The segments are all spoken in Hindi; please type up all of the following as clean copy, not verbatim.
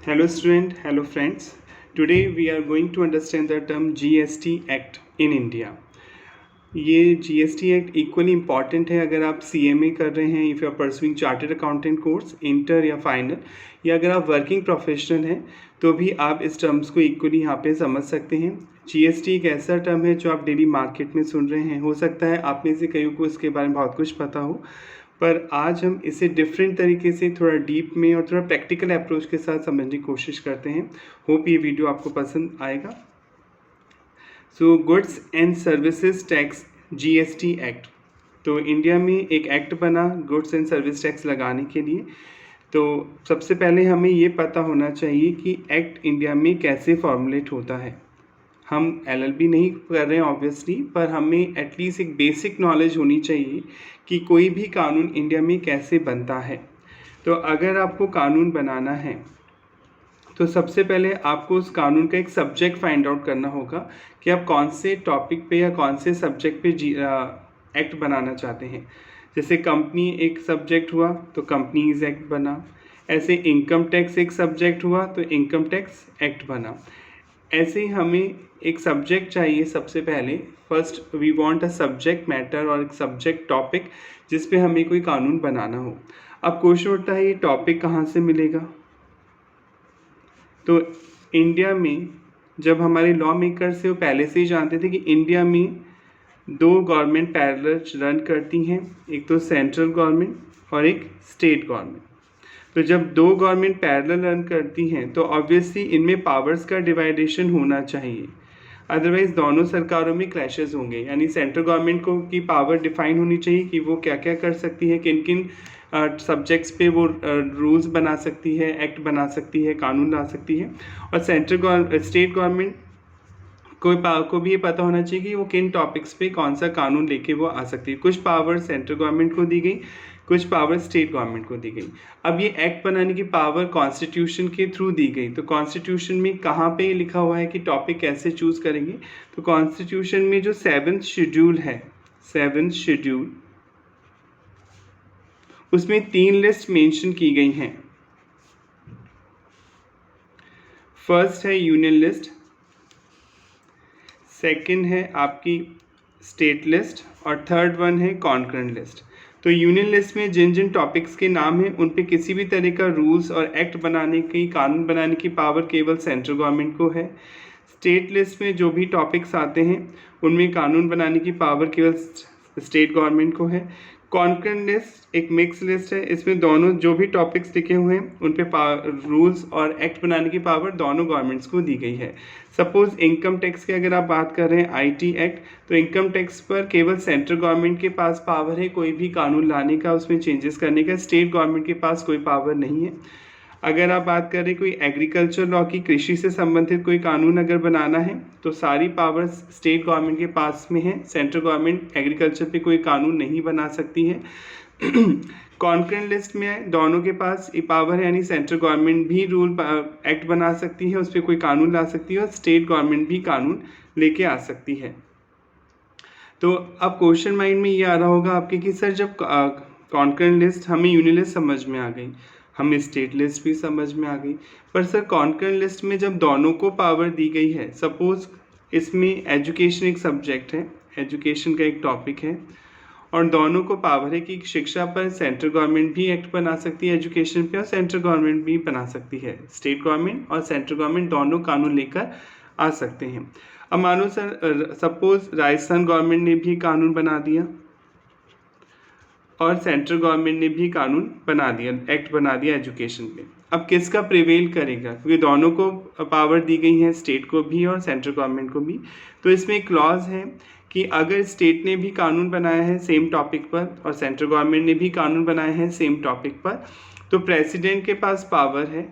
Hello student, hello friends. Today we are going to understand the term GST Act in India. ये GST एक्ट इक्वली इम्पॉर्टेंट है अगर आप CMA कर रहे हैं, if you are pursuing chartered accountant course inter या फाइनल, या अगर आप वर्किंग प्रोफेशनल हैं तो भी आप इस टर्म्स को इक्वली यहाँ पे समझ सकते हैं। GST एक ऐसा टर्म है जो आप डेली मार्केट में सुन रहे हैं। हो सकता है आप में से कईयों को इसके बारे में बहुत कुछ पता हो, पर आज हम इसे डिफरेंट तरीके से थोड़ा डीप में और थोड़ा प्रैक्टिकल अप्रोच के साथ समझने की कोशिश करते हैं। होप ये वीडियो आपको पसंद आएगा। So goods and services tax GST act, तो इंडिया में एक एक्ट बना गुड्स एंड सर्विस टैक्स लगाने के लिए। तो सबसे पहले हमें ये पता होना चाहिए कि एक्ट इंडिया में कैसे फॉर्मुलेट होता है। हम LLB नहीं कर रहे हैं ऑब्वियसली, पर हमें एटलीस्ट एक बेसिक नॉलेज होनी चाहिए कि कोई भी कानून इंडिया में कैसे बनता है। तो अगर आपको कानून बनाना है तो सबसे पहले आपको उस कानून का एक सब्जेक्ट फाइंड आउट करना होगा कि आप कौन से टॉपिक पे या कौन से सब्जेक्ट पे एक्ट बनाना चाहते हैं। जैसे कंपनी एक सब्जेक्ट हुआ तो कंपनीज एक्ट बना, ऐसे इनकम टैक्स एक सब्जेक्ट हुआ तो इनकम टैक्स एक्ट बना। ऐसे ही हमें एक सब्जेक्ट चाहिए। सबसे पहले first we want a subject matter और एक सब्जेक्ट टॉपिक जिस पे हमें कोई कानून बनाना हो। अब क्वेश्चन उठता है ये टॉपिक कहाँ से मिलेगा। तो इंडिया में जब हमारे लॉ मेकर्स थे वो पहले से ही जानते थे कि इंडिया में दो गवर्नमेंट पैरेलल रन करती हैं, एक तो सेंट्रल गवर्नमेंट और एक स्टेट गवर्नमेंट। तो जब दो गवर्नमेंट पैरेलल रन करती हैं तो ऑब्वियसली इनमें पावर्स का डिवाइडेशन होना चाहिए, अदरवाइज दोनों सरकारों में क्लैशेस होंगे। यानी सेंट्रल गवर्नमेंट को की पावर डिफाइन होनी चाहिए कि वो क्या क्या कर सकती है, किन किन सब्जेक्ट्स पे वो रूल्स बना सकती है, एक्ट बना सकती है, कानून ला सकती है। और स्टेट गवर्नमेंट को भी ये पता होना चाहिए कि वो किन टॉपिक्स पे कौन सा कानून लेके वो आ सकती है। कुछ पावर सेंट्रल गवर्नमेंट को दी गई, कुछ पावर स्टेट गवर्नमेंट को दी गई। अब ये एक्ट बनाने की पावर कॉन्स्टिट्यूशन के थ्रू दी गई। तो कॉन्स्टिट्यूशन में कहाँ पे लिखा हुआ है कि टॉपिक कैसे चूज करेंगे। तो कॉन्स्टिट्यूशन में जो 7th शेड्यूल है, 7th शेड्यूल, उसमें 3 लिस्ट मेंशन की गई हैं। फर्स्ट है यूनियन लिस्ट, सेकंड है आपकी स्टेट लिस्ट और थर्ड वन है कॉन्करेंट लिस्ट। तो यूनियन लिस्ट में जिन जिन टॉपिक्स के नाम हैं उन पे किसी भी तरह का रूल्स और एक्ट बनाने की, कानून बनाने की पावर केवल सेंट्रल गवर्नमेंट को है। स्टेट लिस्ट में जो भी टॉपिक्स आते हैं उनमें कानून बनाने की पावर केवल स्टेट गवर्नमेंट को है। कॉन्करेंट लिस्ट एक मिक्स लिस्ट है, इसमें दोनों जो भी टॉपिक्स लिखे हुए हैं उन पे रूल्स और एक्ट बनाने की पावर दोनों गवर्नमेंट्स को दी गई है। सपोज इनकम टैक्स की अगर आप बात कर रहे हैं IT एक्ट, तो इनकम टैक्स पर केवल सेंट्रल गवर्नमेंट के पास पावर है कोई भी कानून लाने का, उसमें चेंजेस करने का। स्टेट गवर्नमेंट के पास कोई पावर नहीं है। अगर आप बात करें कोई एग्रीकल्चर लॉ की, कृषि से संबंधित कोई कानून अगर बनाना है तो सारी पावर्स स्टेट गवर्नमेंट के पास में है। सेंट्रल गवर्नमेंट एग्रीकल्चर पे कोई कानून नहीं बना सकती है। कॉन्करेंट लिस्ट में दोनों के पास ये पावर है, यानी सेंट्रल गवर्नमेंट भी रूल एक्ट बना सकती है, उस पर कोई कानून ला सकती है, और स्टेट गवर्नमेंट भी कानून लेके आ सकती है। तो अब क्वेश्चन माइंड में ये आ रहा होगा आपके कि सर जब कॉन्करेंट लिस्ट हमें यूनियन लिस्ट समझ में आ गई, हमें स्टेट लिस्ट भी समझ में आ गई, पर सर कॉन्करेंट लिस्ट में जब दोनों को पावर दी गई है, सपोज इसमें एजुकेशन एक सब्जेक्ट है, एजुकेशन का एक टॉपिक है, और दोनों को पावर है कि शिक्षा पर सेंट्रल गवर्नमेंट भी एक्ट बना सकती है एजुकेशन पे, और सेंट्रल गवर्नमेंट भी बना सकती है। स्टेट गवर्नमेंट और सेंट्रल गवर्नमेंट दोनों कानून लेकर आ सकते हैं। अब मानो सर सपोज राजस्थान गवर्नमेंट ने भी कानून बना दिया और सेंट्रल गवर्नमेंट ने भी कानून बना दिया, एक्ट बना दिया एजुकेशन पे। अब किसका प्रिवेल करेगा, क्योंकि दोनों को पावर दी गई है, स्टेट को भी और सेंट्रल गवर्नमेंट को भी। तो इसमें एक क्लॉज है कि अगर स्टेट ने भी कानून बनाया है सेम टॉपिक पर और सेंट्रल गवर्नमेंट ने भी कानून बनाए हैं सेम टॉपिक पर, तो प्रेसिडेंट के पास पावर है।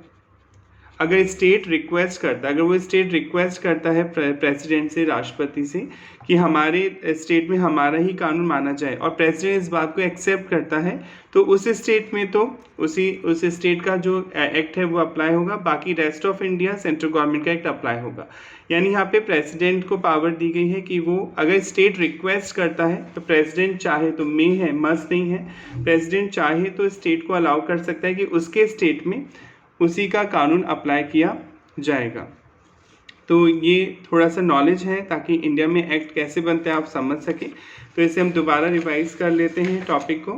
अगर स्टेट रिक्वेस्ट करता है, अगर वो स्टेट रिक्वेस्ट करता है प्रेसिडेंट से, राष्ट्रपति से, कि हमारे स्टेट में हमारा ही कानून माना जाए, और प्रेसिडेंट इस बात को एक्सेप्ट करता है, तो उस स्टेट में तो उस स्टेट का जो एक्ट है वो अप्लाई होगा, बाकी rest of India central government का एक्ट अप्लाई होगा। यानी यहाँ पे प्रेसिडेंट को पावर दी गई है कि वो अगर स्टेट रिक्वेस्ट करता है तो प्रेसिडेंट चाहे तो मे है, मस्ट नहीं है, प्रेसिडेंट चाहे तो स्टेट को अलाउ कर सकता है कि उसके स्टेट में उसी का कानून अप्लाई किया जाएगा। तो ये थोड़ा सा नॉलेज है ताकि इंडिया में एक्ट कैसे बनते हैं आप समझ सकें। तो इसे हम दोबारा रिवाइज कर लेते हैं टॉपिक को।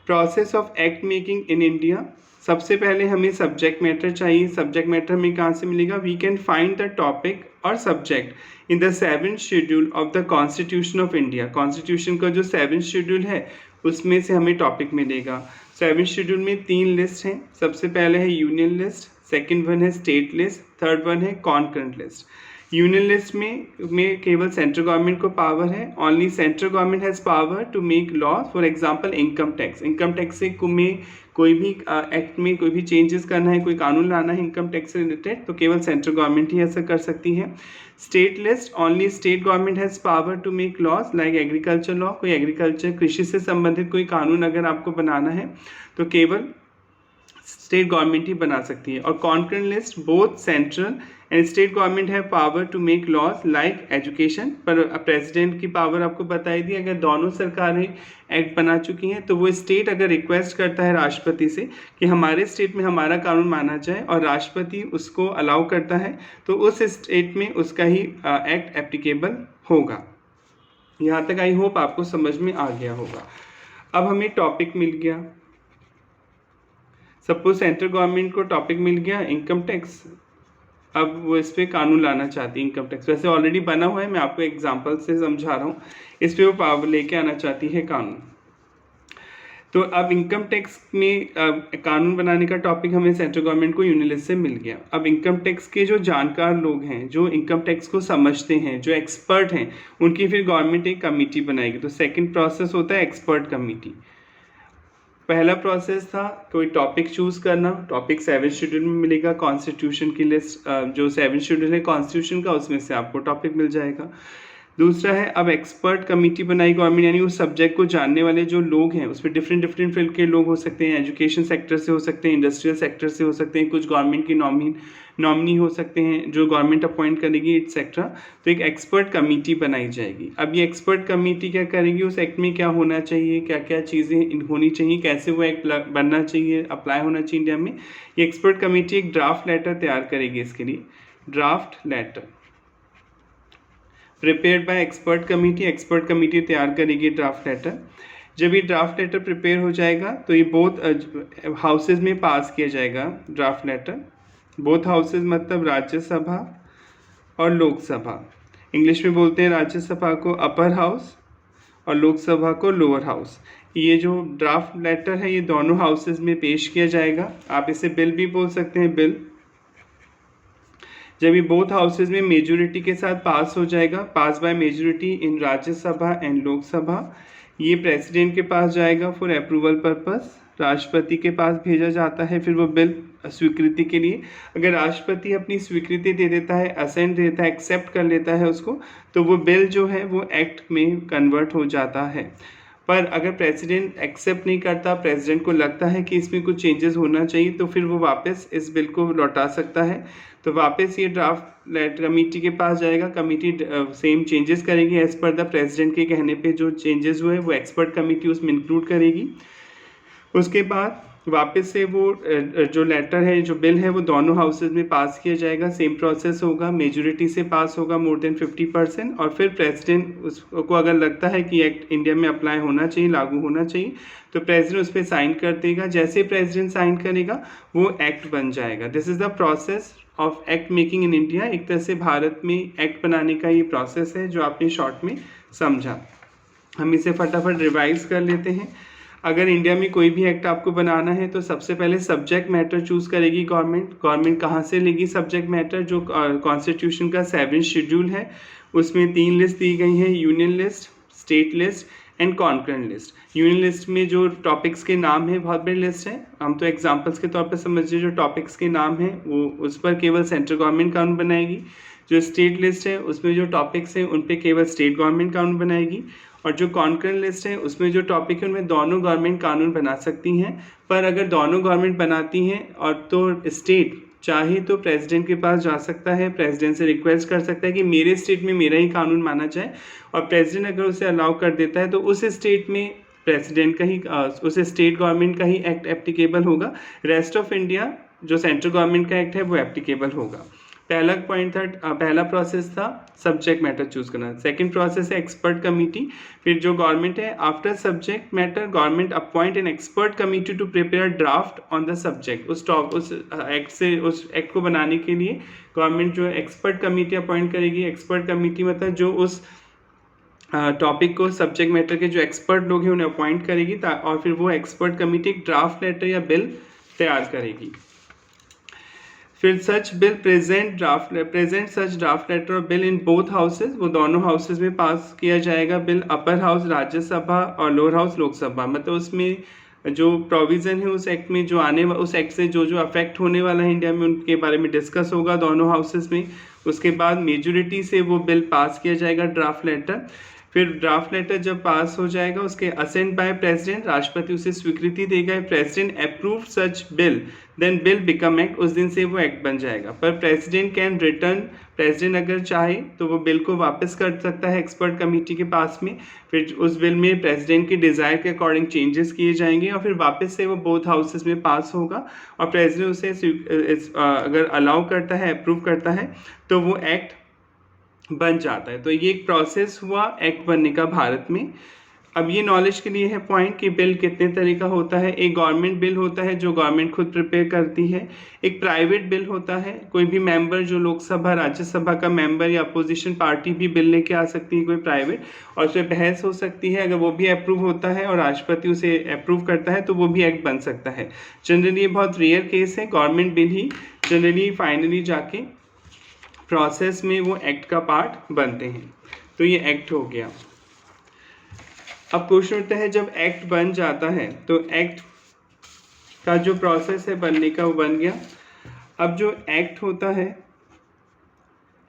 Process of act making in India. सबसे पहले हमें सब्जेक्ट मैटर चाहिए। सब्जेक्ट मैटर हमें कहाँ से मिलेगा? We can find the topic और subject in the 7th schedule of the constitution of India. Constitution का जो 7th शेड्यूल है उसमें से हमें टॉपिक मिलेगा। 7th शेड्यूल में 3 लिस्ट हैं। सबसे पहले है यूनियन लिस्ट, सेकंड वन है स्टेट लिस्ट, थर्ड वन है कॉन्करेंट लिस्ट। यूनियन लिस्ट में केवल सेंट्रल गवर्नमेंट को पावर है। Only central government has power to make laws. For example income tax, income tax से में कोई भी एक्ट में कोई भी चेंजेस करना है, कोई कानून लाना है इनकम टैक्स से रिलेटेड, तो केवल सेंट्रल गवर्नमेंट ही ऐसा कर सकती है। State list, only state government has power to make laws like agriculture law. कोई एग्रीकल्चर कृषि से संबंधित कोई कानून अगर आपको बनाना है तो केवल स्टेट गवर्नमेंट ही बना सकती है। और concurrent list, both central and state government है power to make laws like education. पर प्रेसिडेंट की पावर आपको बताई दी। अगर दोनों सरकारें एक्ट बना चुकी हैं तो वो स्टेट अगर रिक्वेस्ट करता है राष्ट्रपति से कि हमारे स्टेट में हमारा कानून माना जाए और राष्ट्रपति उसको अलाउ करता है तो उस स्टेट में उसका ही एक्ट एप्लीकेबल होगा। यहाँ तक आई होप आपको समझ में आ गया होगा। अब हमें टॉपिक मिल गया। सपोज सेंट्रल गवर्नमेंट को टॉपिक मिल गया इनकम टैक्स। अब वो इस पर कानून लाना चाहती है। इनकम टैक्स वैसे ऑलरेडी बना हुआ है, मैं आपको एग्जांपल से समझा रहा हूँ। इस पर वो पावर लेके आना चाहती है कानून। तो अब इनकम टैक्स में कानून बनाने का टॉपिक हमें सेंट्रल गवर्नमेंट को यूनियन लिस्ट से मिल गया। अब इनकम टैक्स के जो जानकार लोग हैं, जो इनकम टैक्स को समझते हैं, जो एक्सपर्ट हैं, उनकी फिर गवर्नमेंट एक कमेटी बनाएगी। तो सेकेंड प्रोसेस होता है एक्सपर्ट कमेटी। पहला प्रोसेस था कोई टॉपिक चूज़ करना। टॉपिक 7th शेड्यूल में मिलेगा। कॉन्स्टिट्यूशन की लिस्ट जो 7th शेड्यूल है कॉन्स्टिट्यूशन का, उसमें से आपको टॉपिक मिल जाएगा। दूसरा है अब एक्सपर्ट कमेटी बनाई गवर्नमेंट, यानी उस सब्जेक्ट को जानने वाले जो लोग हैं उसमें डिफरेंट फील्ड के लोग हो सकते हैं। एजुकेशन सेक्टर से हो सकते हैं, इंडस्ट्रियल सेक्टर से हो सकते हैं, कुछ गवर्नमेंट की नॉमिनी हो सकते हैं जो गवर्नमेंट अपॉइंट करेगी एटसेट्रा। तो एक एक्सपर्ट कमेटी बनाई जाएगी। अब ये एक्सपर्ट कमेटी क्या करेगी? उस एक्ट में क्या होना चाहिए, क्या क्या चीज़ें होनी चाहिए, कैसे वो एक्ट बनना चाहिए, अप्लाई होना चाहिए इंडिया में, ये एक्सपर्ट कमेटी एक ड्राफ्ट लेटर तैयार करेगी। इसके लिए draft letter prepared by expert committee. Expert committee तैयार करेगी ड्राफ्ट लेटर। जब ये ड्राफ्ट लेटर प्रिपेयर हो जाएगा तो ये बोथ हाउसेज में पास किया जाएगा ड्राफ्ट लेटर। बोथ हाउसेज मतलब राज्यसभा और लोकसभा। इंग्लिश में बोलते हैं राज्यसभा को अपर हाउस और लोकसभा को लोअर हाउस। ये जो ड्राफ्ट लेटर है ये दोनों हाउसेज में पेश किया जाएगा। आप इसे बिल भी बोल सकते हैं, बिल। जब ये बोथ हाउसेज में मेजोरिटी के साथ पास हो जाएगा, pass by majority in Rajya Sabha and Lok Sabha, ये प्रेसिडेंट के पास जाएगा फॉर अप्रूवल पर्पस। राष्ट्रपति के पास भेजा जाता है फिर वो बिल स्वीकृति के लिए। अगर राष्ट्रपति अपनी स्वीकृति दे देता है, असेंट देता है, एक्सेप्ट कर लेता है उसको, तो वो बिल जो है वो एक्ट में कन्वर्ट हो जाता है। पर अगर प्रेसिडेंट एक्सेप्ट नहीं करता, प्रेसिडेंट को लगता है कि इसमें कुछ चेंजेस होना चाहिए, तो फिर वो वापस इस बिल को लौटा सकता है। तो वापस ये ड्राफ्ट लेटर कमेटी के पास जाएगा। कमेटी सेम चेंजेस करेगी एज पर द प्रेसिडेंट के कहने पे। जो चेंजेस हुए वो एक्सपर्ट कमेटी उसमें इंक्लूड करेगी। उसके बाद वापस से वो जो लेटर है, जो बिल है, वो दोनों हाउसेज में पास किया जाएगा। सेम प्रोसेस होगा, मेजोरिटी से पास होगा मोर देन 50%। और फिर प्रेसिडेंट उसको अगर लगता है कि एक्ट इंडिया में अप्लाई होना चाहिए, लागू होना चाहिए, तो प्रेसिडेंट उस पर साइन कर देगा। जैसे प्रेसिडेंट साइन करेगा वो एक्ट बन जाएगा। This is the process of act making in India. एक तरह से भारत में एक्ट बनाने का ये प्रोसेस है जो आपने शॉर्ट में समझा। हम इसे फटाफट रिवाइज कर लेते हैं। अगर इंडिया में कोई भी एक्ट आपको बनाना है तो सबसे पहले सब्जेक्ट मैटर चूज़ करेगी गवर्नमेंट। गवर्नमेंट कहाँ से लेगी सब्जेक्ट मैटर? जो कॉन्स्टिट्यूशन का 7th शेड्यूल है उसमें 3 लिस्ट दी गई हैं, union list, state list and concurrent list. Union list में जो टॉपिक्स के नाम है, बहुत बड़ी लिस्ट है, हम तो एग्जांपल्स के तौर पर समझिए। जो टॉपिक्स के नाम हैं वो उस पर केवल सेंट्रल गवर्नमेंट कानून बनाएगी। जो स्टेट लिस्ट है उसमें जो टॉपिक्स हैं उन पर केवल स्टेट गवर्नमेंट कानून बनाएगी। और जो कॉन्करेंट लिस्ट है उसमें जो टॉपिक है उनमें दोनों गवर्नमेंट कानून बना सकती हैं। पर अगर दोनों गवर्नमेंट बनाती हैं और तो स्टेट चाहे तो प्रेसिडेंट के पास जा सकता है, प्रेसिडेंट से रिक्वेस्ट कर सकता है कि मेरे स्टेट में मेरा ही कानून माना जाए। और प्रेसिडेंट अगर उसे अलाउ कर देता है तो उस स्टेट में प्रेसिडेंट का ही उस स्टेट गवर्नमेंट का ही एक्ट एप्लीकेबल होगा। रेस्ट ऑफ इंडिया जो सेंट्रल गवर्नमेंट का एक्ट है वो एप्लीकेबल होगा। पहला पॉइंट था, पहला प्रोसेस था सब्जेक्ट मैटर चूज करना। सेकंड प्रोसेस है एक्सपर्ट कमेटी। फिर जो गवर्नमेंट है, after subject matter government appoint an expert committee to prepare draft on the subject. उस एक्ट को बनाने के लिए गवर्नमेंट जो एक्सपर्ट कमेटी अपॉइंट करेगी। एक्सपर्ट कमेटी मतलब जो उस टॉपिक को सब्जेक्ट मैटर के जो एक्सपर्ट लोग हैं उन्हें अपॉइंट करेगी, और फिर वो एक्सपर्ट कमेटी एक ड्राफ्ट लेटर या बिल तैयार करेगी। फिर सच बिल प्रेजेंट सच ड्राफ्ट लेटर और बिल इन बोथ हाउसेज, वो दोनों हाउसेज में पास किया जाएगा बिल। अपर हाउस राज्यसभा और लोअर हाउस लोकसभा, मतलब उसमें जो प्रोविज़न है उस एक्ट में जो उस एक्ट से जो अफेक्ट होने वाला है इंडिया में उनके बारे में डिस्कस होगा दोनों हाउसेज में। उसके बाद मेजोरिटी से वो बिल पास किया जाएगा ड्राफ्ट लेटर। फिर ड्राफ्ट लेटर जब पास हो जाएगा उसके असेंट बाय प्रेसिडेंट, राष्ट्रपति उसे स्वीकृति देगा। President approve such bill then bill become act, उस दिन से वो एक्ट बन जाएगा। पर प्रेसिडेंट कैन रिटर्न, प्रेसिडेंट अगर चाहे तो वो बिल को वापस कर सकता है एक्सपर्ट कमेटी के पास में। फिर उस बिल में प्रेसिडेंट के डिज़ायर के अकॉर्डिंग चेंजेस किए जाएंगे और फिर वापस से वो बोथ हाउसेस में पास होगा और प्रेसिडेंट उसे अगर अलाउ करता है, अप्रूव करता है तो वो एक्ट बन जाता है। तो ये एक प्रोसेस हुआ एक्ट बनने का भारत में। अब ये नॉलेज के लिए है पॉइंट कि बिल कितने तरह का होता है। एक गवर्नमेंट बिल होता है जो गवर्नमेंट खुद प्रिपेयर करती है। एक प्राइवेट बिल होता है, कोई भी मेंबर जो लोकसभा राज्यसभा का मेंबर या अपोजिशन पार्टी भी बिल लेके आ सकती है कोई प्राइवेट, और उसमें बहस हो सकती है। अगर वो भी अप्रूव होता है और राष्ट्रपति उसे अप्रूव करता है तो वो भी एक्ट बन सकता है। जनरली ये बहुत रेयर केस है, गवर्नमेंट बिल ही जनरली फाइनली जाके प्रोसेस में वो एक्ट का पार्ट बनते हैं। तो ये एक्ट हो गया। अब क्वेश्चन उठता है जब एक्ट बन जाता है तो एक्ट का जो प्रोसेस है बनने का वो बन गया। अब जो एक्ट होता है,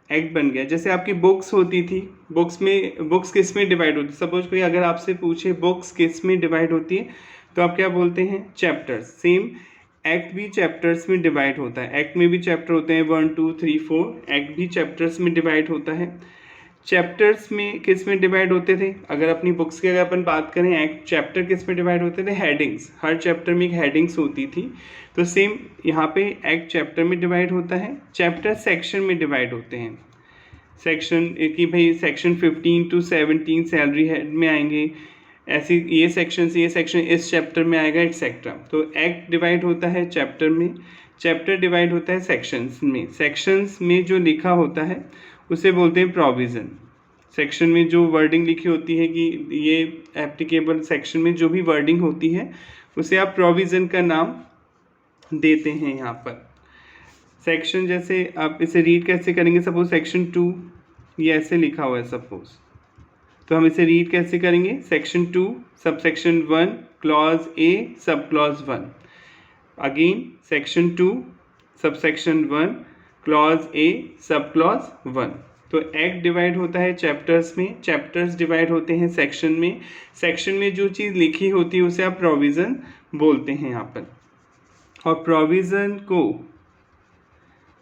एक्ट बन गया। जैसे आपकी बुक्स होती थी, बुक्स किस में डिवाइड होती है। सपोज कोई अगर आपसे पूछे बुक्स किस में डिवाइड होती है तो आप क्या बोलते हैं, चैप्टर्स। सेम एक्ट भी चैप्टर्स में डिवाइड होता है। एक्ट में भी चैप्टर होते हैं 1 2 3 4, एक्ट भी चैप्टर्स में डिवाइड होता है। चैप्टर्स में किस में डिवाइड होते थे, अगर अपनी बुक्स की अगर अपन बात करें, एक्ट चैप्टर किस में डिवाइड होते थे, हेडिंग्स। हर चैप्टर में एक हेडिंग्स होती थी। तो सेम यहाँ पे एक्ट चैप्टर में डिवाइड होता है। चैप्टर सेक्शन में डिवाइड होते हैं। सेक्शन कि भाई सेक्शन 15 to 17 सैलरी हेड में आएंगे, ऐसी ये सेक्शन से ये सेक्शन इस चैप्टर में आएगा एक्सेट्रा। तो एक्ट डिवाइड होता है चैप्टर में, चैप्टर डिवाइड होता है सेक्शंस में। सेक्शंस में जो लिखा होता है उसे बोलते हैं प्रोविज़न। सेक्शन में जो वर्डिंग लिखी होती है कि ये एप्लीकेबल, सेक्शन में जो भी वर्डिंग होती है उसे आप प्रोविज़न का नाम देते हैं। यहाँ पर सेक्शन, जैसे आप इसे रीड कैसे करेंगे, सपोज सेक्शन 2 ये ऐसे लिखा हुआ है सपोज, तो हम इसे रीड कैसे करेंगे, section 2 sub section 1 clause A sub clause 1। Again section 2 sub section 1 clause A sub clause 1। तो एक्ट डिवाइड होता है चैप्टर्स में, चैप्टर्स डिवाइड होते हैं सेक्शन में। सेक्शन में जो चीज़ लिखी होती है उसे आप प्रोविज़न बोलते हैं यहाँ पर। और प्रोविज़न को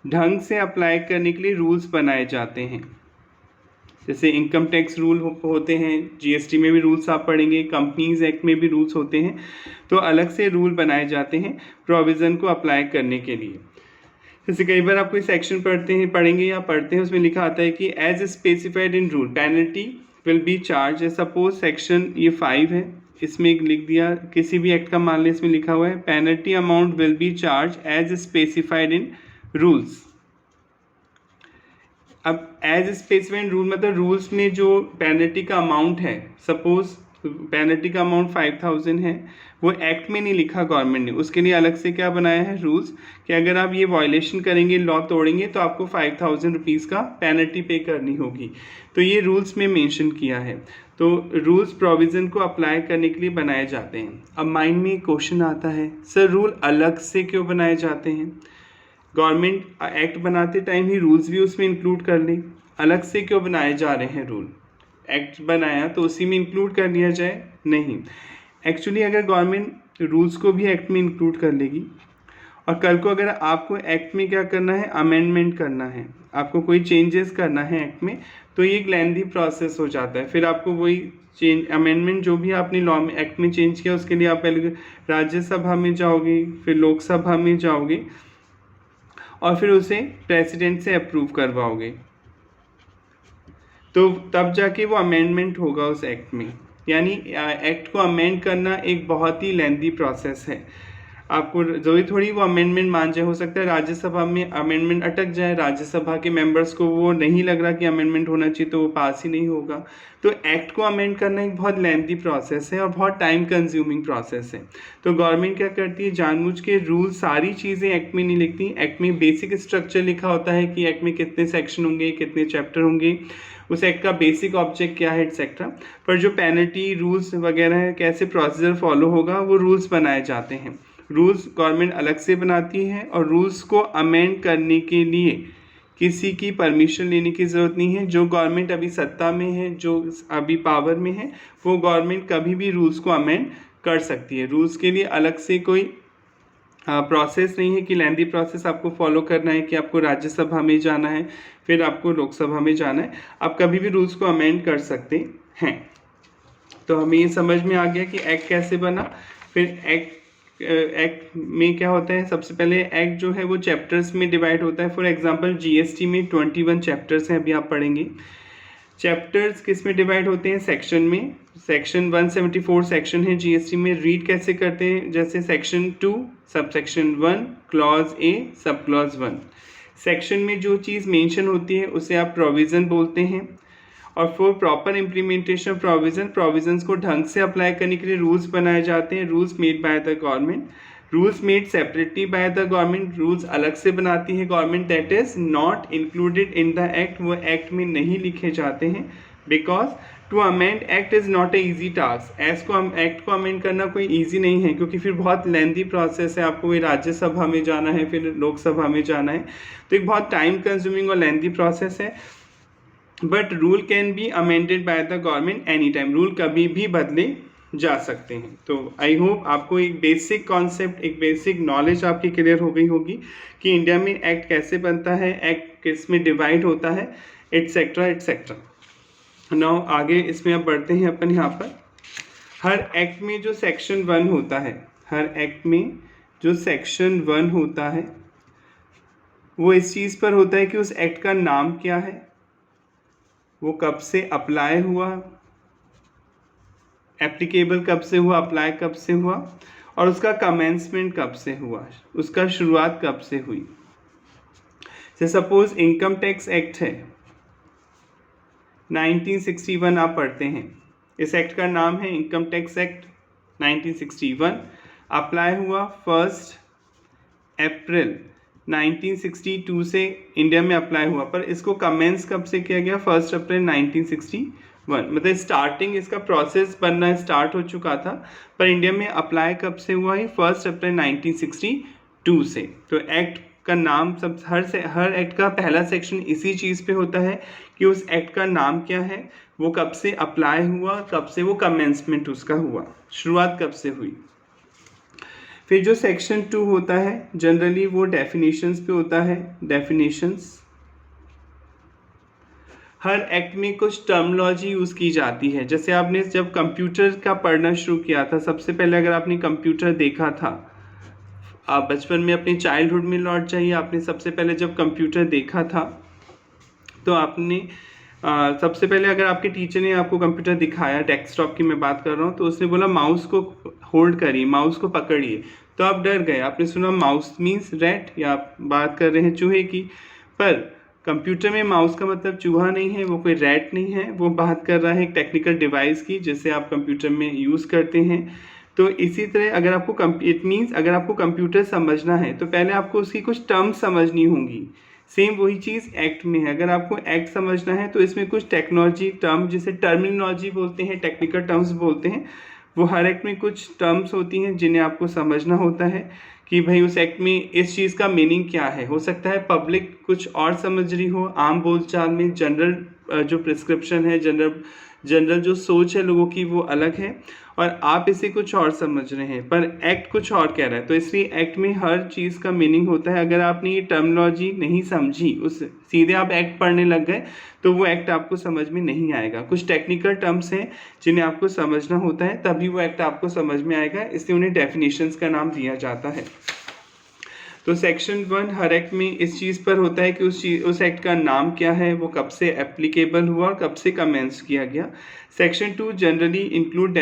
ढंग से अप्लाई करने के लिए रूल्स बनाए जाते हैं। जैसे इनकम टैक्स रूल होते हैं, जीएसटी में भी रूल्स आप पढ़ेंगे, कंपनीज एक्ट में भी रूल्स होते हैं। तो अलग से रूल बनाए जाते हैं प्रोविज़न को अप्लाई करने के लिए। जैसे कई बार आप कोई सेक्शन पढ़ेंगे या पढ़ते हैं, उसमें लिखा आता है कि as specified in rule penalty will be charge. Suppose section ये 5 है, इसमें एक लिख दिया किसी भी एक्ट का, मान लें इसमें लिखा हुआ है penalty amount will be charge as specified in rules. अब एज स्पेसिफाइड रूल मतलब रूल्स में जो पेनल्टी का अमाउंट है, सपोज पेनल्टी का अमाउंट 5000 है, वो एक्ट में नहीं लिखा गवर्नमेंट ने, उसके लिए अलग से क्या बनाया है रूल्स कि अगर आप ये वायलेशन करेंगे, लॉ तोड़ेंगे तो आपको 5000 रुपीज़ का पेनल्टी पे करनी होगी। तो ये रूल्स में मेंशन किया है। तो रूल्स प्रोविज़न को अप्लाई करने के लिए बनाए जाते हैं। अब माइंड में एक क्वेश्चन आता है, सर रूल अलग से क्यों बनाए जाते हैं? गवर्नमेंट एक्ट बनाते टाइम ही रूल्स भी उसमें इंक्लूड कर लें, अलग से क्यों बनाए जा रहे हैं रूल? एक्ट बनाया तो उसी में इंक्लूड कर लिया जाए? नहीं, एक्चुअली अगर गवर्नमेंट रूल्स को भी एक्ट में इंक्लूड कर लेगी और कल को अगर आपको एक्ट में क्या करना है, अमेंडमेंट करना है, आपको कोई चेंजेस करना है एक्ट में, तो ये एक लेंथी प्रोसेस हो जाता है। फिर आपको वही चेंज अमेंडमेंट जो भी आपने लॉ में एक्ट में चेंज किया उसके लिए आप पहले राज्यसभा में जाओगे, फिर लोकसभा में जाओगे और फिर उसे प्रेसिडेंट से अप्रूव करवाओगे, तो तब जाके वो अमेंडमेंट होगा उस एक्ट में। यानी एक्ट को अमेंड करना एक बहुत ही लेंथी प्रोसेस है। आपको जरूरी थोड़ी वो अमेंडमेंट मान जाए, हो सकता है राज्यसभा में अमेंडमेंट अटक जाए, राज्यसभा के मेंबर्स को वो नहीं लग रहा कि अमेंडमेंट होना चाहिए तो वो पास ही नहीं होगा। तो एक्ट को अमेंड करना एक बहुत लेंथी प्रोसेस है और बहुत टाइम कंज्यूमिंग प्रोसेस है। तो गवर्नमेंट क्या करती है, जानबूझ के रूल सारी चीज़ें एक्ट में नहीं लिखती। एक्ट में बेसिक स्ट्रक्चर लिखा होता है कि एक्ट में कितने सेक्शन होंगे, कितने चैप्टर होंगे, उस एक्ट का बेसिक ऑब्जेक्ट क्या है एक्सेट्रा, पर जो पेनल्टी रूल्स वगैरह है, कैसे प्रोसीजर फॉलो होगा, वो रूल्स बनाए जाते हैं। रूल्स गवर्नमेंट अलग से बनाती है और रूल्स को अमेंड करने के लिए किसी की परमिशन लेने की ज़रूरत नहीं है। जो गवर्नमेंट अभी सत्ता में है, जो अभी पावर में है, वो गवर्नमेंट कभी भी रूल्स को अमेंड कर सकती है। रूल्स के लिए अलग से कोई प्रोसेस नहीं है कि लेंथी प्रोसेस आपको फॉलो करना है कि आपको राज्यसभा में जाना है फिर आपको लोकसभा में जाना है। आप कभी भी रूल्स को अमेंड कर सकते हैं। तो हमें ये समझ में आ गया कि एक्ट कैसे बना। फिर एक्ट में क्या होता है, सबसे पहले एक्ट जो है वो चैप्टर्स में डिवाइड होता है। फॉर एग्जांपल जीएसटी में 21 चैप्टर्स हैं, अभी आप पढ़ेंगे। चैप्टर्स किस में डिवाइड होते हैं, सेक्शन में। सेक्शन 174 सेक्शन है जीएसटी में। रीड कैसे करते हैं, जैसे section 2 sub section 1 clause A sub clause 1। Section में जो चीज़ मेंशन होती है उसे आप प्रोविज़न बोलते हैं। और फॉर प्रॉपर इम्प्लीमेंटेशन प्रोविजंस को ढंग से अप्लाई करने के लिए रूल्स बनाए जाते हैं। Rules made by the government, rules made separately by the government, rules अलग से बनाती है government, that is not included in the act, वो एक्ट में नहीं लिखे जाते हैं। Because to amend act is not a easy task. Act को अमेंड करना कोई ईजी नहीं है, क्योंकि फिर बहुत लेंथी प्रोसेस है। आपको राज्यसभा में जाना है, फिर लोकसभा में जाना है, तो एक बहुत टाइम कंज्यूमिंग और लेंथी प्रोसेस है। But rule can be amended bye the government any time, rule कभी भी बदले जा सकते हैं। तो आई होप आपको एक बेसिक कॉन्सेप्ट, एक बेसिक नॉलेज आपकी क्लियर हो गई होगी कि इंडिया में एक्ट कैसे बनता है, एक्ट किस में डिवाइड होता है, एटसेट्रा एटसेट्रा। नाउ आगे इसमें अब बढ़ते हैं अपन यहाँ पर। हर एक्ट में जो सेक्शन 1 होता है, हर एक्ट में जो सेक्शन 1 होता है वो इस चीज़ पर होता है कि उस एक्ट का नाम क्या है, वो कब से अप्लाई हुआ, एप्लीकेबल कब से हुआ, अप्लाई कब से हुआ, और उसका कमेंसमेंट कब से हुआ, उसका शुरुआत कब से हुई। जैसे सपोज इनकम टैक्स एक्ट है 1961, आप पढ़ते हैं। इस एक्ट का नाम है इनकम टैक्स एक्ट 1961। अप्लाई हुआ 1 अप्रैल 1962 से इंडिया में अप्लाई हुआ, पर इसको कमेंस कब से किया गया, 1 अप्रैल 1961। मतलब स्टार्टिंग इसका प्रोसेस बनना स्टार्ट हो चुका था, पर इंडिया में अप्लाई कब से हुआ है, 1 अप्रैल 1962 से। तो एक्ट का नाम सब हर एक्ट का पहला सेक्शन इसी चीज़ पे होता है कि उस एक्ट का नाम क्या है, वो कब से अप्लाई हुआ, कब से वो कमेंसमेंट उसका हुआ, शुरुआत कब से हुई। फिर जो सेक्शन 2 होता है जनरली वो डेफिनेशंस पे होता है। डेफिनेशंस, हर एक्ट में कुछ टर्मिनोलॉजी यूज़ की जाती है। जैसे आपने जब कंप्यूटर का पढ़ना शुरू किया था, सबसे पहले अगर आपने कंप्यूटर देखा था, आप बचपन में अपने चाइल्डहुड में लौट जाइए, आपने सबसे पहले जब कंप्यूटर देखा था तो आपने सबसे पहले अगर आपके टीचर ने आपको कंप्यूटर दिखाया, डेस्कटॉप की मैं बात कर रहा हूँ, तो उसने बोला माउस को होल्ड करिए, माउस को पकड़िए, तो आप डर गए। आपने सुना माउस मीन्स रैट, या आप बात कर रहे हैं चूहे की, पर कंप्यूटर में माउस का मतलब चूहा नहीं है, वो कोई रैट नहीं है, वो बात कर रहा है एक टेक्निकल डिवाइस की जिसे आप कंप्यूटर में यूज़ करते हैं। तो इसी तरह अगर आपको इट मीन्स अगर आपको कंप्यूटर समझना है तो पहले आपको उसकी कुछ टर्म्स समझनी होंगी। सेम वही चीज़ एक्ट में है। अगर आपको एक्ट समझना है तो इसमें कुछ टेक्नोलॉजी टर्म, जिसे टर्मिनोलॉजी बोलते हैं, टेक्निकल टर्म्स बोलते हैं, वो हर एक्ट में कुछ टर्म्स होती हैं जिन्हें आपको समझना होता है कि भाई उस एक्ट में इस चीज़ का मीनिंग क्या है। हो सकता है पब्लिक कुछ और समझ रही हो, आम बोलचाल में जनरल जो प्रिस्क्रिप्शन है, जनरल जो सोच है लोगों की वो अलग है, और आप इसे कुछ और समझ रहे हैं, पर एक्ट कुछ और कह रहा है। तो इसलिए एक्ट में हर चीज़ का मीनिंग होता है। अगर आपने ये टर्मिनोलॉजी नहीं समझी, उस सीधे आप एक्ट पढ़ने लग गए, तो वो एक्ट आपको समझ में नहीं आएगा। कुछ टेक्निकल टर्म्स हैं जिन्हें आपको समझना होता है, तभी वो एक्ट आपको समझ में आएगा, इसलिए उन्हें डेफिनेशंस का नाम दिया जाता है। तो सेक्शन 1 हर एक्ट में इस चीज़ पर होता है कि उस एक्ट का नाम क्या है, वो कब से एप्लीकेबल हुआ और कब से कमेंस किया गया। Section 2 generally include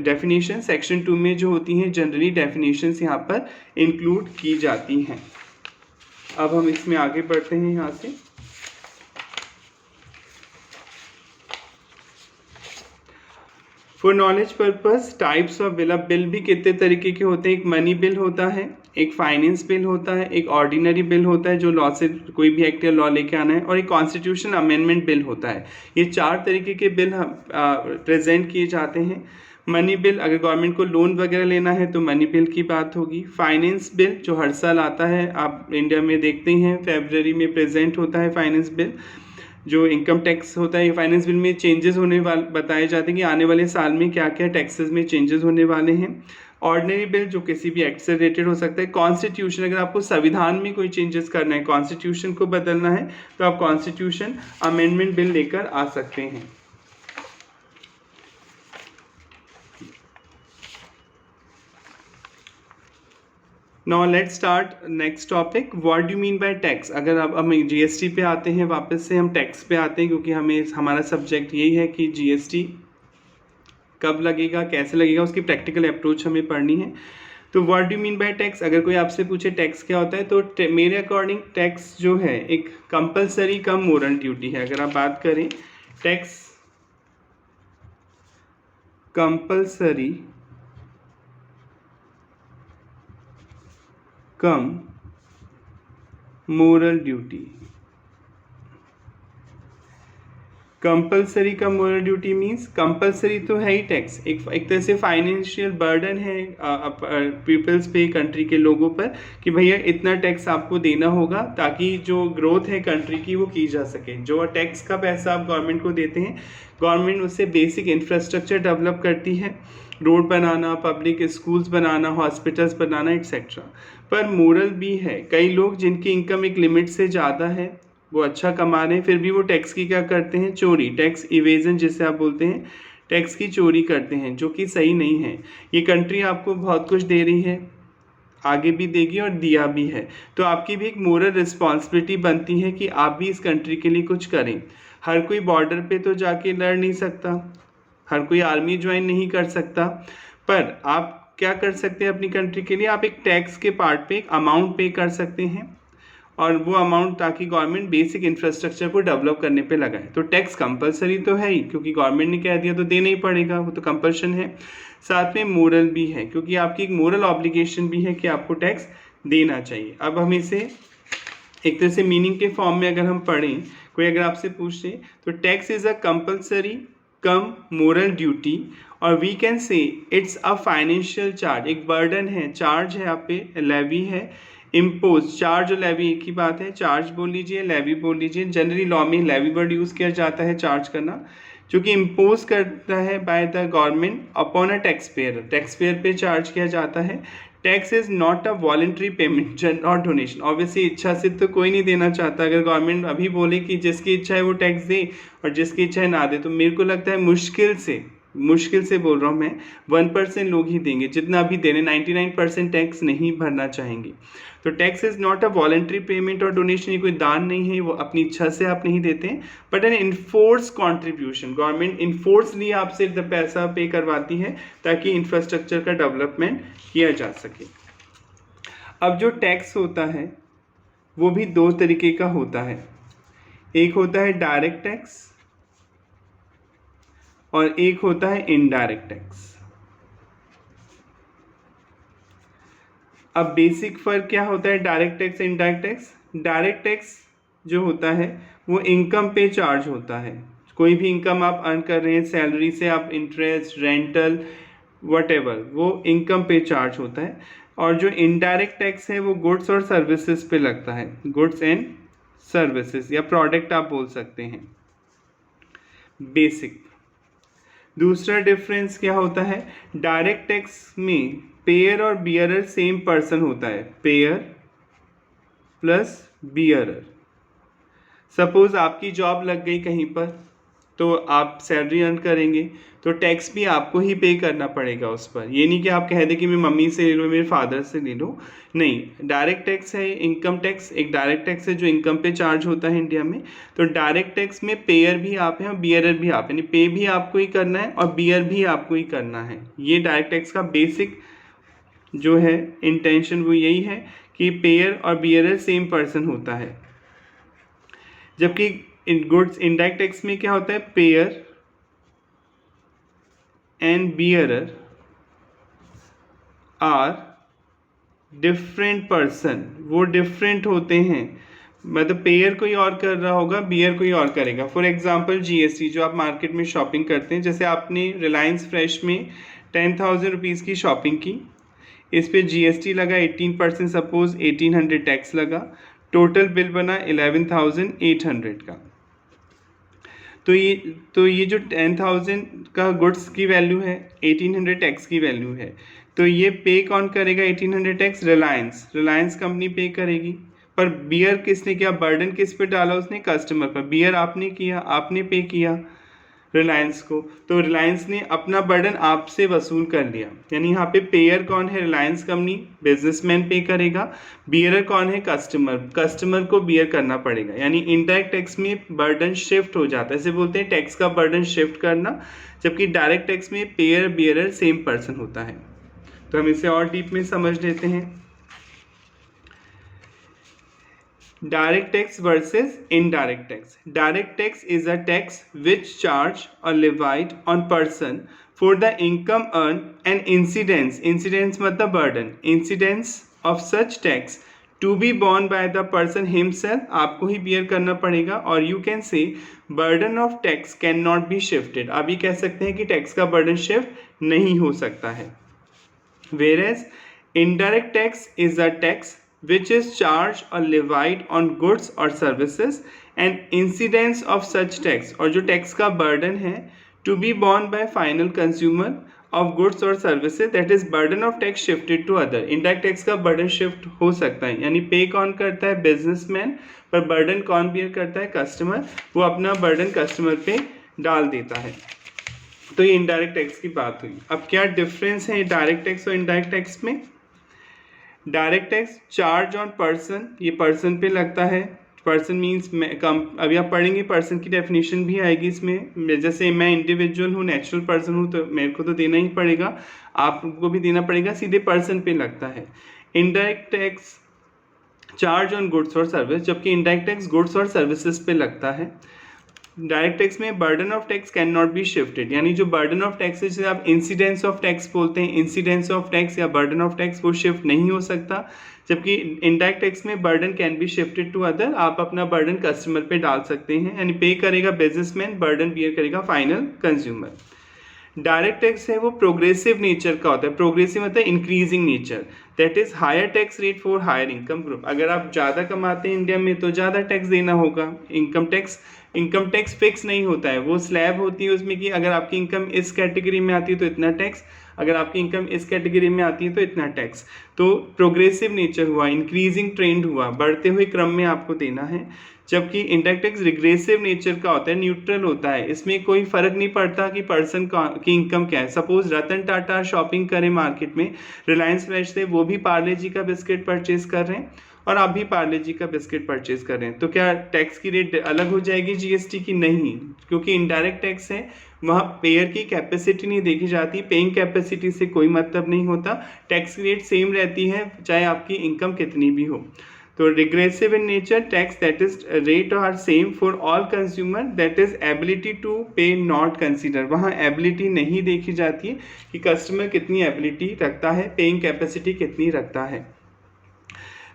definition. Section 2 में जो होती हैं जनरली डेफिनेशंस यहाँ पर इंक्लूड की जाती हैं। अब हम इसमें आगे बढ़ते हैं यहाँ से। For knowledge purpose types of bill. अब बिल भी कितने तरीके के होते हैं। एक मनी बिल होता है, एक फाइनेंस बिल होता है, एक ऑर्डिनरी बिल होता है जो लॉ से कोई भी एक्ट या लॉ लेके आना है, और एक कॉन्स्टिट्यूशन अमेंडमेंट बिल होता है। ये 4 तरीके के बिल प्रेजेंट किए जाते हैं। मनी बिल, अगर गवर्नमेंट को लोन वगैरह लेना है तो मनी बिल की बात होगी। फाइनेंस बिल जो हर साल आता है, आप इंडिया में देखते हैं फरवरी में प्रेजेंट होता है फाइनेंस बिल। जो इनकम टैक्स होता है, फाइनेंस बिल में चेंजेस होने वाले बताए जाते हैं कि आने वाले साल में क्या क्या टैक्सेस में चेंजेस होने वाले हैं। ऑर्डिनरी बिल जो किसी भी एक्ट से रिलेटेड हो सकता है। कॉन्स्टिट्यूशन, अगर आपको संविधान में कोई चेंजेस करना है, कॉन्स्टिट्यूशन को बदलना है, तो आप कॉन्स्टिट्यूशन अमेंडमेंट बिल लेकर आ सकते हैं। Now let's start next topic, what do mean by tax. अगर अब हम जीएसटी पे आते हैं, वापस से हम टैक्स पे आते हैं, क्योंकि हमारा सब्जेक्ट यही है कि जीएसटी कब लगेगा, कैसे लगेगा, उसकी प्रैक्टिकल अप्रोच हमें पढ़नी है। तो what do mean by tax, अगर कोई आपसे पूछे टैक्स क्या होता है, तो मेरे अकॉर्डिंग टैक्स जो है एक कंपलसरी कम मोरल ड्यूटी है। अगर आप बात करें tax compulsory cum moral duty. Compulsory का मोरल ड्यूटी मीन्स कंपलसरी तो है ही टैक्स, एक तरह से फाइनेंशियल बर्डन है पीपल्स पे, कंट्री के लोगों पर, कि भैया इतना टैक्स आपको देना होगा ताकि जो ग्रोथ है कंट्री की वो की जा सके। जो टैक्स का पैसा आप गवर्नमेंट को देते हैं, गवर्नमेंट उससे बेसिक इंफ्रास्ट्रक्चर डेवलप करती है, रोड बनाना, पब्लिक स्कूल्स बनाना, हॉस्पिटल्स बनाना एक्सेट्रा। पर मोरल भी है, कई लोग जिनकी इनकम एक लिमिट से ज़्यादा है, वो अच्छा कमा रहे हैं, फिर भी वो टैक्स की क्या करते हैं, चोरी, टैक्स इवेजन जिसे आप बोलते हैं, टैक्स की चोरी करते हैं, जो कि सही नहीं है। ये कंट्री आपको बहुत कुछ दे रही है, आगे भी देगी और दिया भी है, तो आपकी भी एक मोरल रिस्पॉन्सिबिलिटी बनती है कि आप भी इस कंट्री के लिए कुछ करें। हर कोई बॉर्डर पे तो जाके लड़ नहीं सकता, हर कोई आर्मी ज्वाइन नहीं कर सकता, पर आप क्या कर सकते हैं अपनी कंट्री के लिए, आप एक टैक्स के पार्ट पे एक अमाउंट पे कर सकते हैं, और वो अमाउंट ताकि गवर्नमेंट बेसिक इंफ्रास्ट्रक्चर को डेवलप करने पे लगाए। तो टैक्स कंपलसरी तो है ही, क्योंकि गवर्नमेंट ने कह दिया तो देना ही पड़ेगा, वो तो कंपल्शन है। साथ में मोरल भी है, क्योंकि आपकी एक मोरल ऑब्लिगेशन भी है कि आपको टैक्स देना चाहिए। अब हम इसे एक तरह से मीनिंग के फॉर्म में अगर हम पढ़ें, कोई अगर आपसे पूछे तो tax is a compulsory cum moral duty, और we can say it's a financial charge, एक बर्डन है, चार्ज है, आप पे लेवी है, इम्पोज, चार्ज और लेवी एक ही बात है, चार्ज बोल लीजिए, लेवी बोल लीजिए। जनरली लॉ में लेवी वर्ड यूज़ किया जाता है चार्ज करना, जो कि इम्पोज करता है bye the government upon a tax payer, tax payer पे चार्ज किया जाता है। Tax is not a voluntary payment और डोनेशन। ऑब्वियसली इच्छा से तो कोई नहीं देना चाहता। अगर गवर्नमेंट अभी बोले कि जिसकी इच्छा है वो टैक्स दे और जिसकी इच्छा है ना दे, तो मेरे को लगता है मुश्किल से बोल रहा हूँ मैं, 1% लोग ही देंगे, जितना अभी दे रहे 99% टैक्स नहीं भरना चाहेंगे। तो tax is not a voluntary payment और डोनेशन, ये कोई दान नहीं है, वो अपनी इच्छा से आप नहीं देते हैं, but an enforce contribution, government इन्फोर्सली आपसे पैसा पे करवाती है ताकि इंफ्रास्ट्रक्चर का डेवलपमेंट किया जा सके। अब जो टैक्स होता है वो भी 2 तरीके का होता है, एक होता है डायरेक्ट टैक्स और एक होता है इनडायरेक्ट टैक्स। अब बेसिक फर्क क्या होता है direct tax indirect tax. Direct tax जो होता है वो इनकम पे चार्ज होता है, कोई भी इनकम आप अर्न कर रहे हैं, सैलरी से आप इंटरेस्ट, रेंटल, व्हाटएवर, वो इनकम पे चार्ज होता है। और जो इनडायरेक्ट टैक्स है वो गुड्स और सर्विसेज पे लगता है, गुड्स एंड सर्विसेज या प्रोडक्ट आप बोल सकते हैं। बेसिक दूसरा डिफरेंस क्या होता है, डायरेक्ट टैक्स में पेयर और बियरर सेम पर्सन होता है, पेयर प्लस बियरर। सपोज आपकी जॉब लग गई कहीं पर, तो आप सैलरी अर्न करेंगे, तो टैक्स भी आपको ही पे करना पड़ेगा उस पर। ये नहीं कि आप कह दें कि मैं मम्मी से ले लो, मेरे फादर से ले लो, नहीं। डायरेक्ट टैक्स है इनकम टैक्स, एक डायरेक्ट टैक्स है जो इनकम पे चार्ज होता है इंडिया में। तो डायरेक्ट टैक्स में पेयर भी आप हैं और बियरर भी आप, यानी पे भी आपको ही करना है और बियर भी आपको ही करना है। ये डायरेक्ट टैक्स का बेसिक जो है इंटेंशन वो यही है कि पेयर और बियरर सेम पर्सन होता है। जबकि इन गुड्स इनडायरेक्ट टैक्स में क्या होता है, payer and bearer are different person, वो डिफरेंट होते हैं। मतलब पेयर कोई और कर रहा होगा, बियर कोई और करेगा। फॉर एग्जांपल जीएसटी, जो आप मार्केट में शॉपिंग करते हैं, जैसे आपने रिलायंस फ्रेश में 10,000 रुपीज़ की शॉपिंग की, इस पे जीएसटी लगा 18%, सपोज 1800 टैक्स लगा, टोटल बिल बना 11,800 का। तो ये जो 10,000 का गुड्स की वैल्यू है, 1800 टैक्स की वैल्यू है, तो ये पे कौन करेगा 1800 टैक्स, रिलायंस कंपनी पे करेगी। पर बियर किसने किया, बर्डन किस पे डाला उसने, कस्टमर पर। बियर आपने किया, आपने पे किया रिलायंस को, तो रिलायंस ने अपना बर्डन आपसे वसूल कर लिया। यानी यहाँ पे पेयर कौन है, रिलायंस कंपनी, बिजनेसमैन पे करेगा। बियरर कौन है, कस्टमर को बियर करना पड़ेगा। यानी इनडायरेक्ट टैक्स में बर्डन शिफ्ट हो जाता है, इसे बोलते हैं टैक्स का बर्डन शिफ्ट करना। जबकि डायरेक्ट टैक्स में पेयर बियरर सेम पर्सन होता है। तो हम इसे और डीप में समझ लेते हैं। Direct tax versus indirect tax. Direct tax is a tax which charge or levied on person for the income earned and incidence मतलब burden, incidence of such tax to be borne by the person himself, आपको ही bear करना पड़ेगा। और you can say burden of tax cannot be shifted, आप ये कह सकते हैं कि टैक्स का burden shift नहीं हो सकता है। Whereas indirect tax is a tax which is charged or levied on goods or services and incidence of such tax, और जो टैक्स का बर्डन है to be borne by final consumer of goods or services, that is burden of tax shifted to other। indirect tax का बर्डन शिफ्ट हो सकता है, यानी पे कौन करता है, बिजनेसमैन, पर बर्डन कौन बियर करता है, कस्टमर। वो अपना बर्डन कस्टमर पे डाल देता है। तो ये इनडायरेक्ट टैक्स की बात हुई। अब क्या डिफरेंस है डायरेक्ट टैक्स और इनडायरेक्ट टैक्स में। Direct tax charge on person, ये पर्सन पे लगता है। पर्सन मीन्स अभी आप पढ़ेंगे, पर्सन की डेफिनेशन भी आएगी इसमें। जैसे मैं इंडिविजुअल हूँ, नेचुरल पर्सन हूँ, तो मेरे को तो देना ही पड़ेगा, आपको भी देना पड़ेगा, सीधे पर्सन पे लगता है। Indirect tax charge on goods और सर्विस, जबकि इनडायरेक्ट टैक्स गुड्स और सर्विसेज पे लगता है। डायरेक्ट टैक्स में burden of tax can not be shifted, यानी जो बर्डन ऑफ टैक्स है, जिसे आप इंसिडेंस ऑफ टैक्स बोलते हैं, इंसिडेंस ऑफ टैक्स या बर्डन ऑफ टैक्स, वो शिफ्ट नहीं हो सकता। जबकि इनडायरेक्ट टैक्स में burden can be shifted to other, आप अपना बर्डन कस्टमर पे डाल सकते हैं, यानी पे करेगा बिजनेसमैन, बर्डन बियर करेगा फाइनल कंज्यूमर। डायरेक्ट टैक्स है वो प्रोग्रेसिव नेचर का होता है, प्रोग्रेसिव मतलब increasing nature, that is higher tax rate for higher income group. अगर आप ज़्यादा कमाते हैं इंडिया में तो ज़्यादा टैक्स देना होगा। इनकम टैक्स फिक्स नहीं होता है, वो स्लैब होती है उसमें कि अगर आपकी इनकम इस कैटेगरी में आती है तो इतना टैक्स, अगर आपकी इनकम इस कैटेगरी में आती है तो इतना टैक्स। तो प्रोग्रेसिव नेचर हुआ, इंक्रीजिंग ट्रेंड हुआ, बढ़ते हुए क्रम में आपको देना है। जबकि इनडायरेक्ट टैक्स रिग्रेसिव नेचर का होता है, न्यूट्रल होता है, इसमें कोई फर्क नहीं पड़ता कि पर्सन की इनकम क्या है। सपोज रतन टाटा शॉपिंग करें मार्केट में, रिलायंस फ्रेश से, वो भी पार्ले जी का बिस्किट परचेज कर रहे हैं और आप भी पार्ले जी का बिस्किट परचेज कर रहे हैं, तो क्या टैक्स की रेट अलग हो जाएगी जीएसटी की? नहीं, क्योंकि इनडायरेक्ट टैक्स है, वहाँ पेयर की कैपेसिटी नहीं देखी जाती, पेइंग कैपेसिटी से कोई मतलब नहीं होता, टैक्स की रेट सेम रहती है चाहे आपकी इनकम कितनी भी हो। तो regressive in nature tax, that is rate are same for all consumer, that is ability to pay not consider, वहाँ एबिलिटी नहीं देखी जाती है कि कस्टमर कितनी एबिलिटी रखता है, पेइंग कैपेसिटी कितनी रखता है।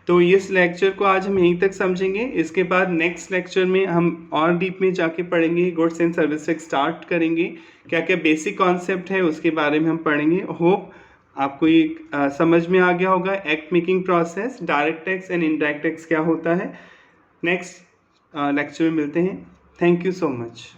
तो इस लेक्चर को आज हम यहीं तक समझेंगे। इसके बाद नेक्स्ट लेक्चर में हम और डीप में जाके पढ़ेंगे, गुड्स एंड सर्विस से स्टार्ट करेंगे, क्या क्या बेसिक कॉन्सेप्ट है उसके बारे में हम पढ़ेंगे। होप आपको ये समझ में आ गया होगा act making process, direct tax and indirect tax क्या होता है। नेक्स्ट लेक्चर में मिलते हैं। Thank you so much.